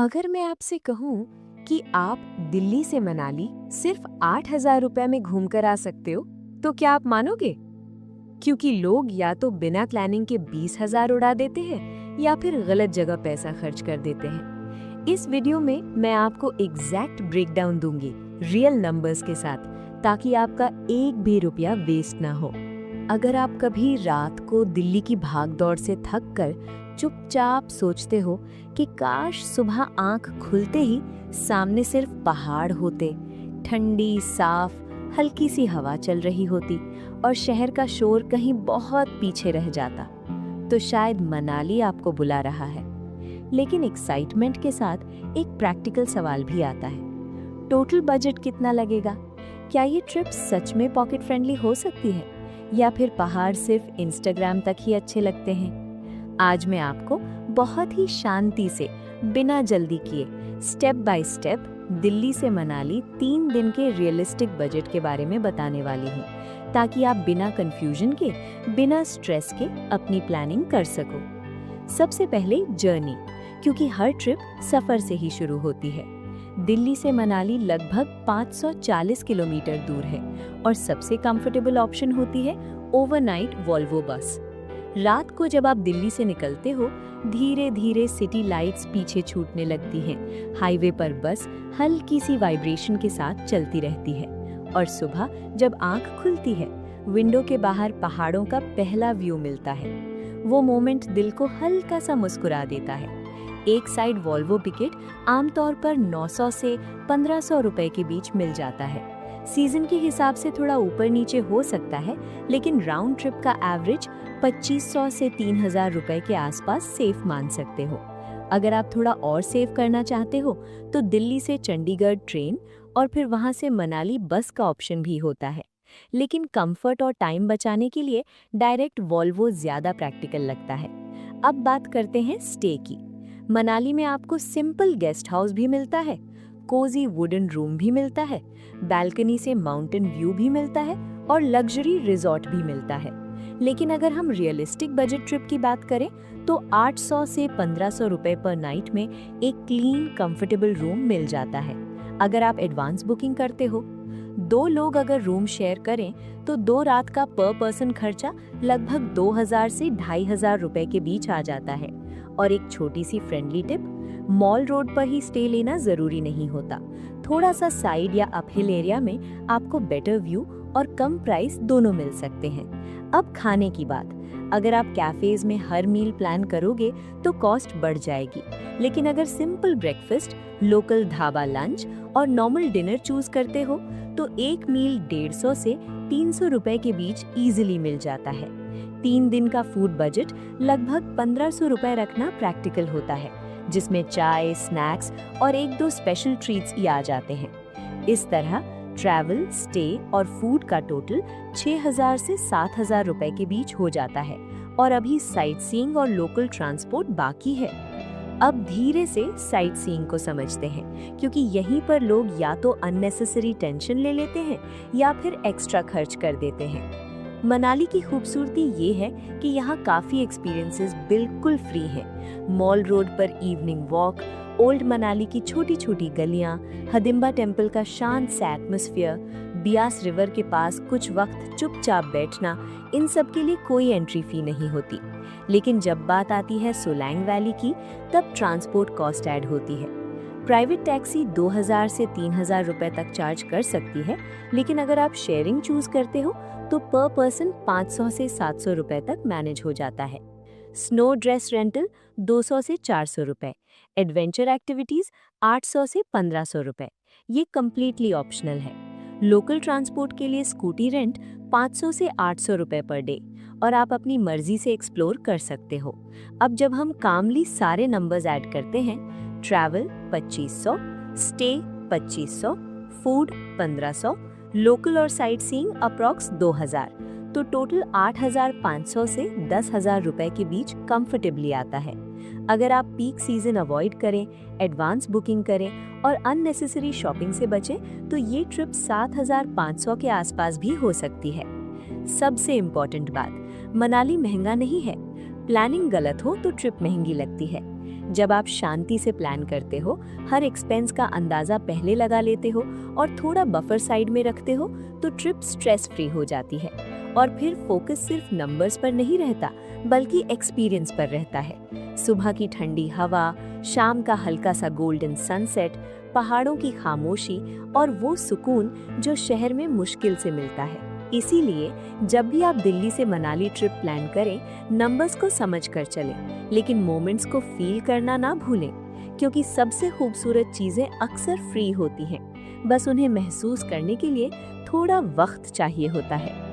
अगर मैं आपसे कहूँ कि आप दिल्ली से मनाली सिर्फ 8,000 रुपए में घूमकर आ सकते हो, तो क्या आप मानोगे? क्योंकि लोग या तो बिना प्लानिंग के 20,000 उड़ा देते हैं या फिर गलत जगह पैसा खर्च कर देते हैं। इस वीडियो में मैं आपको एग्जैक्ट ब्रेकडाउन दूंगी, रियल नंबर्स के साथ, ताकि आपका एक भी रुपया वेस्ट ना हो। अगर आप कभी रात को दिल्ली की भागदौड़ से थक कर चुपचाप सोचते हो कि काश सुबह आंख खुलते ही सामने सिर्फ पहाड़ होते, ठंडी साफ हल्की सी हवा चल रही होती और शहर का शोर कहीं बहुत पीछे रह जाता, तो शायद मनाली आपको बुला रहा है। लेकिन एक्साइटमेंट के साथ एक प्रैक्टिकल सवाल भी आता है। टोटल बजट कितना लगेगा? क्या ये ट्रिप सच में पॉकेट फ्रेंडली हो सकती है या फिर पहाड़ सिर्फ इंस्टाग्राम तक ही अच्छे लगते हैं? आज मैं आपको बहुत ही शांति से, बिना जल्दी किए, स्टेप बाय स्टेप दिल्ली से मनाली 3 दिन के रियलिस्टिक बजट के बारे में बताने वाली हूँ, ताकि आप बिना कंफ्यूजन के, बिना स्ट्रेस के अपनी प्लानिंग कर सको। सबसे पहले जर्नी, क्योंकि हर ट्रिप सफर से ही शुरू होती है। दिल्ली से मनाली लगभग 540 किलोमीटर दूर है और सबसे कंफर्टेबल ऑप्शन होती है ओवरनाइट वॉल्वो बस। रात को जब आप दिल्ली से निकलते हो, धीरे धीरे सिटी लाइट्स पीछे छूटने लगती हैं। हाईवे पर बस हल्की सी वाइब्रेशन के साथ चलती रहती है और सुबह जब आंख खुलती है, विंडो के बाहर पहाड़ों का पहला व्यू मिलता है। वो मोमेंट दिल को हल्का सा मुस्कुरा देता है। एक साइड वॉल्वो टिकट आमतौर पर 900 से 1500 रुपए के बीच मिल जाता है। सीजन के हिसाब से थोड़ा ऊपर नीचे हो सकता है, लेकिन राउंड ट्रिप का एवरेज 2500 से 3000 रुपए के आसपास सेफ मान सकते हो। अगर आप थोड़ा और सेव करना चाहते हो तो दिल्ली से चंडीगढ़ ट्रेन और फिर वहां से मनाली बस का ऑप्शन भी होता है। लेकिन कंफर्ट और टाइम बचाने के लिए डायरेक्ट वॉल्वो ज्यादा प्रैक्टिकल लगता है। अब बात करते हैं स्टे की। मनाली में आपको सिंपल गेस्ट हाउस भी मिलता है, कोजी वुडन रूम भी मिलता है, बैल्कनी से माउंटेन व्यू भी मिलता है और लग्जरी रिजॉर्ट भी मिलता है। लेकिन अगर हम रियलिस्टिक बजट ट्रिप की बात करें तो 800 से 1500 रुपए पर नाइट में एक क्लीन कंफर्टेबल रूम मिल जाता है, अगर आप एडवांस बुकिंग करते हो। 2 लोग अगर रूम शेयर करें तो 2 रात का पर पर्सन खर्चा लगभग 2000 से 2500 रुपए के बीच आ जाता है। और एक छोटी सी फ्रेंडली टिप, मॉल रोड पर ही स्टे लेना जरूरी नहीं होता। थोड़ा सा साइड या अपहिल एरिया में आपको बेटर व्यू और कम प्राइस दोनों मिल सकते हैं। अब खाने की बात, अगर आप कैफेज में हर मील प्लान करोगे तो कॉस्ट बढ़ जाएगी। लेकिन अगर simple breakfast, local dhaba lunch और नॉर्मल डिनर चूज करते हो तो एक मील 150 से 300 रुपए के बीच इजीली मिल जाता है। 3 दिन का फूड बजट लगभग 1500 रुपए रखना प्रैक्टिकल होता है, जिसमें चाय, स्नैक्स और 1-2 स्पेशल ट्रीट्स ही आ जाते हैं। इस तरह ट्रैवल, स्टे और फूड का टोटल 6000 से 7000 रुपए के बीच हो जाता है और अभी साइट सीइंग और लोकल ट्रांसपोर्ट बाकी है। अब धीरे से साइट सीइंग को समझते हैं, क्योंकि यहीं पर लोग या तो अननेसेसरी टेंशन ले लेते हैं या फिर एक्स्ट्रा खर्च कर देते हैं। मनाली की खूबसूरती ये है कि यहाँ काफी एक्सपीरियंसेस बिल्कुल फ्री हैं। मॉल रोड पर इवनिंग वॉक, ओल्ड मनाली की छोटी छोटी गलियाँ, हडिम्बा टेम्पल का शांत सा एटमॉस्फेयर, बियास रिवर के पास कुछ वक्त चुपचाप बैठना, इन सब के लिए कोई एंट्री फी नहीं होती। लेकिन जब बात आती है सोलैंग वैली की, तब ट्रांसपोर्ट कॉस्ट ऐड होती है। प्राइवेट टैक्सी 2000 से 3000 रुपए तक चार्ज कर सकती है, लेकिन अगर आप शेयरिंग चूज करते हो तो पर पर्सन 500 से 700 रुपए तक मैनेज हो जाता है। स्नो ड्रेस रेंटल 200 से 400 रुपए, एडवेंचर एक्टिविटीज 800 से 1500 रुपए, ये कम्प्लीटली ऑप्शनल है। लोकल ट्रांसपोर्ट के लिए स्कूटी रेंट 500 से 800 रुपए पर डे और आप अपनी मर्जी से एक्सप्लोर कर सकते हो। अब जब हम कामली सारे नंबर्स ऐड करते हैं, ट्रैवल 2500, स्टे 2500, फूड 1500, लोकल और साइट सीइंग अप्रॉक्स 2000, तो टोटल 8500 से 10,000 रुपए के बीच कंफर्टेबली आता है। अगर आप पीक सीजन अवॉइड करें, एडवांस बुकिंग करें और अननेसेसरी शॉपिंग से बचें तो ये ट्रिप 7500 के आसपास भी हो सकती है। सबसे इम्पोर्टेंट बात, मनाली महंगा नहीं है। प्लानिंग गलत हो तो ट्रिप महंगी लगती है, जब आप शांति से प्लान करते हो, हर एक्सपेंस का अंदाज़ा पहले लगा लेते हो और थोड़ा बफर साइड में रखते हो, तो ट्रिप स्ट्रेस फ्री हो जाती है। और फिर फोकस सिर्फ नंबर्स पर नहीं रहता, बल्कि एक्सपीरियंस पर रहता है। सुबह की ठंडी हवा, शाम का हल्का सा गोल्डन सनसेट, पहाड़ों की खामोशी और वो सुकून जो शहर में मुश्किल से मिलता है। इसीलिए जब भी आप दिल्ली से मनाली ट्रिप प्लान करें, नंबर्स को समझकर चलें, लेकिन मोमेंट्स को फील करना ना भूलें, क्योंकि सबसे खूबसूरत चीज़ें अक्सर फ्री होती हैं। बस उन्हें महसूस करने के लिए थोड़ा वक्त चाहिए होता है।